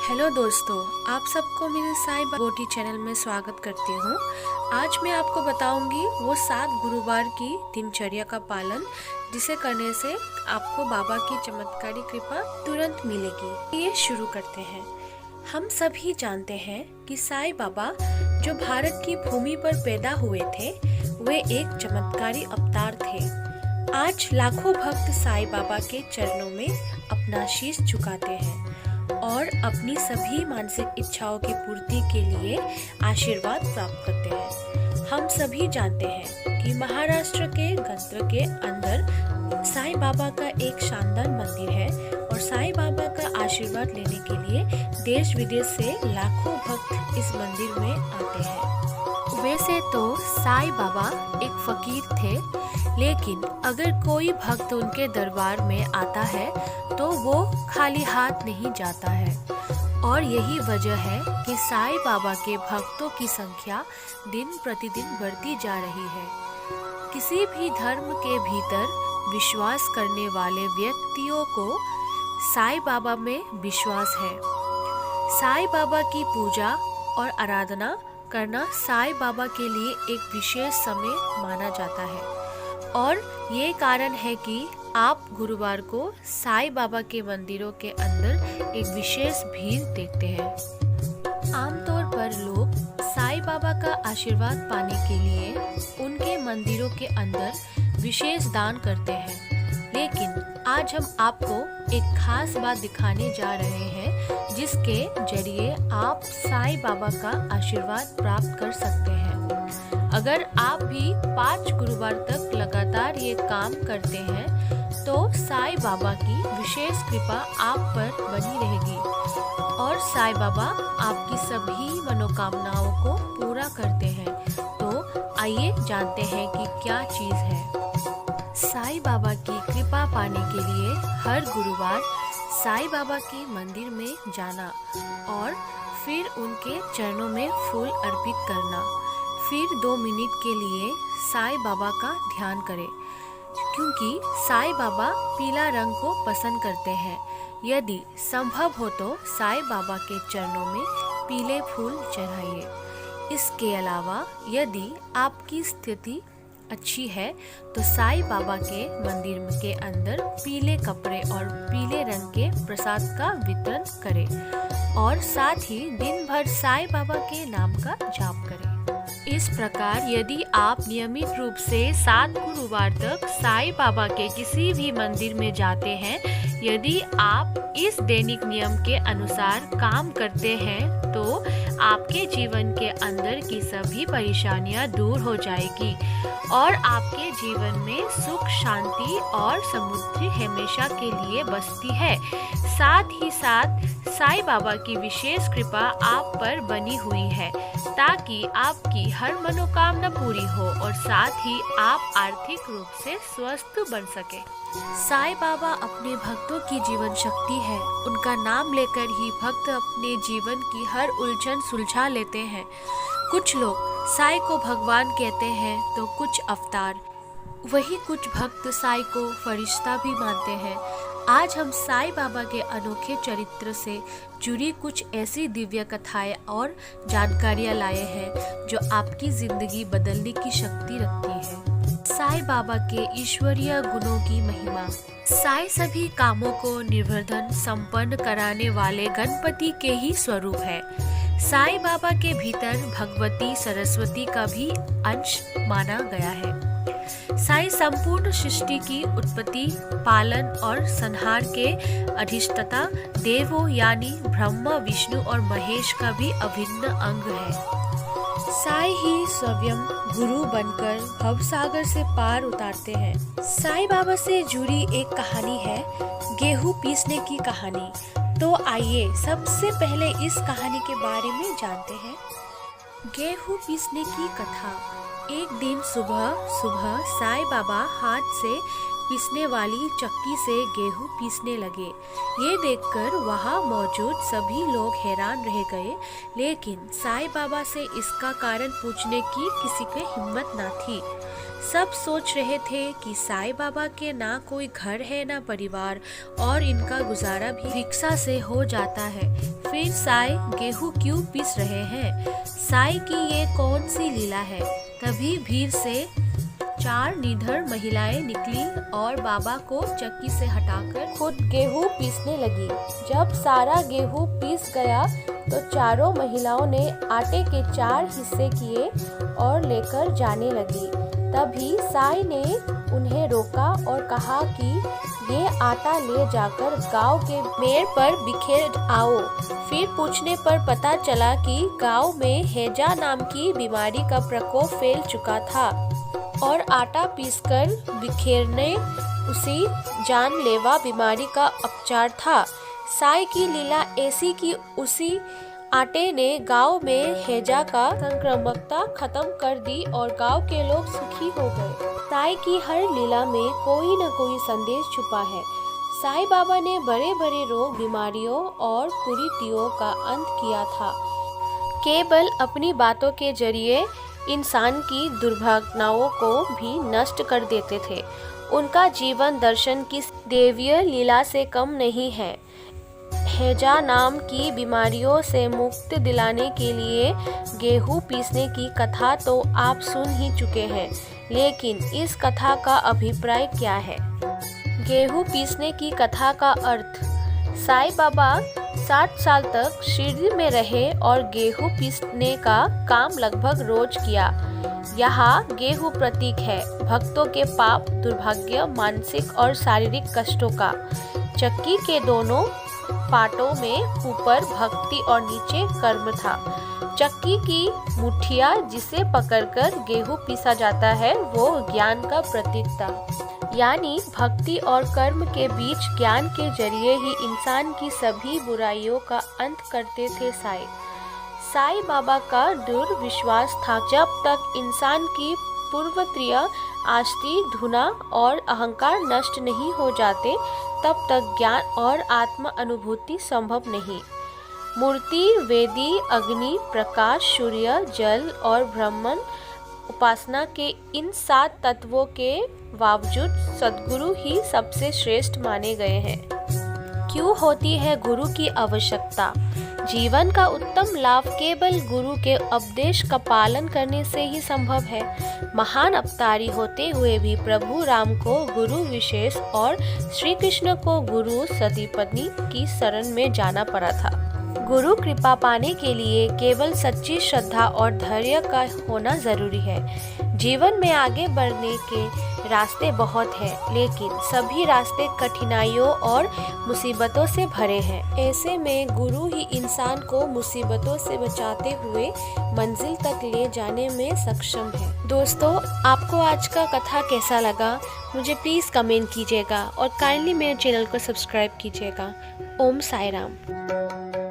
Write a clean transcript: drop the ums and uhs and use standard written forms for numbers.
Hello दोस्तों, आप सबको मेरे साई बोटी चैनल में स्वागत करती हूँ। आज मैं आपको बताऊंगी वो 7 गुरुवार की दिनचर्या का पालन जिसे करने से आपको बाबा की चमत्कारी कृपा तुरंत मिलेगी। ये शुरू करते हैं। हम सभी जानते हैं कि साई बाबा जो भारत की भूमि पर पैदा हुए थे वे एक चमत्कारी अवतार थे। आज लाखों भक्त साई बाबा के चरणों में अपना शीश झुकाते हैं और अपनी सभी मानसिक इच्छाओं की पूर्ति के लिए आशीर्वाद प्राप्त करते हैं। हम सभी जानते हैं कि महाराष्ट्र के गंत्र के अंदर साई बाबा का एक शानदार मंदिर है और साई बाबा का आशीर्वाद लेने के लिए देश विदेश से लाखों भक्त इस मंदिर में आते हैं। वैसे तो साई बाबा एक फकीर थे, लेकिन अगर कोई भक्त उनके दरबार में आता है तो वो खाली हाथ नहीं जाता है। और यही वजह है कि साई बाबा के भक्तों की संख्या दिन प्रतिदिन बढ़ती जा रही है। किसी भी धर्म के भीतर विश्वास करने वाले व्यक्तियों को साई बाबा में विश्वास है। साई बाबा की पूजा और आराधना करना साई बाबा के लिए एक विशेष समय माना जाता है और ये कारण है कि आप गुरुवार को साई बाबा के मंदिरों के अंदर एक विशेष भीड़ देखते हैं। आमतौर पर लोग साई बाबा का आशीर्वाद पाने के लिए उनके मंदिरों के अंदर विशेष दान करते हैं, लेकिन आज हम आपको एक खास बात दिखाने जा रहे हैं जिसके जरिए आप साई बाबा का आशीर्वाद प्राप्त कर सकते हैं। अगर आप भी 5 गुरुवार तक लगातार ये काम करते हैं तो साई बाबा की विशेष कृपा आप पर बनी रहेगी और साई बाबा आपकी सभी मनोकामनाओं को पूरा करते हैं। तो आइए जानते हैं कि क्या चीज़ है। साई बाबा की कृपा पाने के लिए हर गुरुवार साई बाबा के मंदिर में जाना और फिर उनके चरणों में फूल अर्पित करना। फिर 2 मिनट के लिए साई बाबा का ध्यान करें, क्योंकि साई बाबा पीला रंग को पसंद करते हैं। यदि संभव हो तो साई बाबा के चरणों में पीले फूल चढ़ाइए। इसके अलावा यदि आपकी स्थिति अच्छी है तो साई बाबा के मंदिर के अंदर पीले कपड़े और पीले रंग के प्रसाद का वितरण करें और साथ ही दिन भर साई बाबा के नाम का जाप करें। इस प्रकार यदि आप नियमित रूप से 7 गुरुवार तक साई बाबा के किसी भी मंदिर में जाते हैं, यदि आप इस दैनिक नियम के अनुसार काम करते हैं तो आपके जीवन के अंदर की सभी परेशानियां दूर हो जाएगी और आपके जीवन में सुख, शांति और समृद्धि हमेशा के लिए बसती है। साथ ही साथ साई बाबा की विशेष कृपा आप पर बनी हुई है ताकि आपकी हर मनोकामना पूरी हो और साथ ही आप आर्थिक रूप से स्वस्थ बन सके। साई बाबा अपने भक्तों की जीवन शक्ति है। उनका नाम लेकर ही भक्त अपने जीवन की हर उलझन सुलझा लेते हैं। कुछ लोग साई को भगवान कहते हैं तो कुछ अवतार, वही कुछ भक्त साई को फरिश्ता भी मानते हैं। आज हम साई बाबा के अनोखे चरित्र से जुड़ी कुछ ऐसी दिव्य कथाएं और जानकारियां लाए हैं जो आपकी जिंदगी बदलने की शक्ति रखती है। साई बाबा के ईश्वरीय गुणों की महिमा। साई सभी कामों को निर्विघ्न संपन्न कराने वाले गणपति के ही स्वरूप है। साई बाबा के भीतर भगवती सरस्वती का भी अंश माना गया है। साई संपूर्ण सृष्टि की उत्पत्ति, पालन और संहार के अधिष्ठाता देवों यानी ब्रह्मा, विष्णु और महेश का भी अभिन्न अंग है। साई ही स्वयं गुरु बनकर भवसागर से पार उतारते हैं। साई बाबा से जुड़ी एक कहानी है, गेहूं पीसने की कहानी। तो आइए सबसे पहले इस कहानी के बारे में जानते हैं। गेहूं पीसने की कथा। एक दिन सुबह सुबह साई बाबा हाथ से पीसने वाली चक्की से गेहूं पीसने लगे। ये देखकर वहाँ मौजूद सभी लोग हैरान रह गए, लेकिन साई बाबा से इसका कारण पूछने की किसी की हिम्मत न थी। सब सोच रहे थे कि साईं बाबा के ना कोई घर है ना परिवार और इनका गुजारा भी भिक्षा से हो जाता है। फिर साईं गेहूं क्यों पीस रहे हैं? साईं की ये कौन सी लीला है? तभी भीड़ से 4 निडर महिलाएं निकली और बाबा को चक्की से हटाकर खुद गेहूं पीसने लगी। जब सारा गेहूं पीस गया तो चारों महिलाओं ने आटे के 4 हिस्से किए और लेकर जाने लगी। तभी साईं ने उन्हें रोका और कहा कि ये आटा ले जाकर गांव के मेड़ पर बिखेर आओ। फिर पूछने पर पता चला कि गांव में हैजा नाम की बीमारी का प्रकोप फैल चुका था और आटा पीसकर बिखेरने उसी जानलेवा बीमारी का उपचार था। साईं की लीला ऐसी कि उसी आटे ने गांव में हैजा का संक्रामकता खत्म कर दी और गांव के लोग सुखी हो गए। साईं की हर लीला में कोई न कोई संदेश छुपा है। साईं बाबा ने बड़े बड़े रोग, बीमारियों और कुरीतियों का अंत किया था। केवल अपनी बातों के जरिए इंसान की दुर्भावनाओं को भी नष्ट कर देते थे। उनका जीवन दर्शन की दैवीय लीला से कम नहीं है। हैजा नाम की बीमारियों से मुक्ति दिलाने के लिए गेहूं पीसने की कथा तो आप सुन ही चुके हैं, लेकिन इस कथा का अभिप्राय क्या है? गेहूं पीसने की कथा का अर्थ। साईं बाबा 60 साल तक शिरडी में रहे और गेहूं पीसने का काम लगभग रोज किया। यहाँ गेहूं प्रतीक है भक्तों के पाप, दुर्भाग्य, मानसिक और शारीरिक कष्टों का। चक्की के दोनों पाटों में ऊपर भक्ति और नीचे कर्म था। चक्की की मुठिया जिसे पकड़कर गेहूं पीसा जाता है वो ज्ञान का प्रतीक था। यानी भक्ति और कर्म के बीच ज्ञान के जरिए ही इंसान की सभी बुराइयों का अंत करते थे साईं। साईं बाबा का दृढ़ विश्वास था जब तक इंसान की पूर्वत्रिय आस्ति, धुना और अहंकार नष्ट नहीं हो जाते तब तक ज्ञान और आत्म अनुभूति संभव नहीं। मूर्ति, वेदी, अग्नि, प्रकाश, सूर्य, जल और ब्रह्मन उपासना के इन 7 तत्वों के बावजूद सद्गुरु ही सबसे श्रेष्ठ माने गए हैं। क्यों होती है गुरु की आवश्यकता? जीवन का उत्तम लाभ केवल गुरु के उपदेश का पालन करने से ही संभव है। महान अवतारी होते हुए भी प्रभु राम को गुरु विशेष और श्री कृष्ण को गुरु सतीपति की शरण में जाना पड़ा था। गुरु कृपा पाने के लिए केवल सच्ची श्रद्धा और धैर्य का होना जरूरी है। जीवन में आगे बढ़ने के रास्ते बहुत हैं, लेकिन सभी रास्ते कठिनाइयों और मुसीबतों से भरे हैं। ऐसे में गुरु ही इंसान को मुसीबतों से बचाते हुए मंजिल तक ले जाने में सक्षम है। दोस्तों, आपको आज का कथा कैसा लगा मुझे प्लीज़ कमेंट कीजिएगा और काइंडली मेरे चैनल को सब्सक्राइब कीजिएगा। ओम साई राम।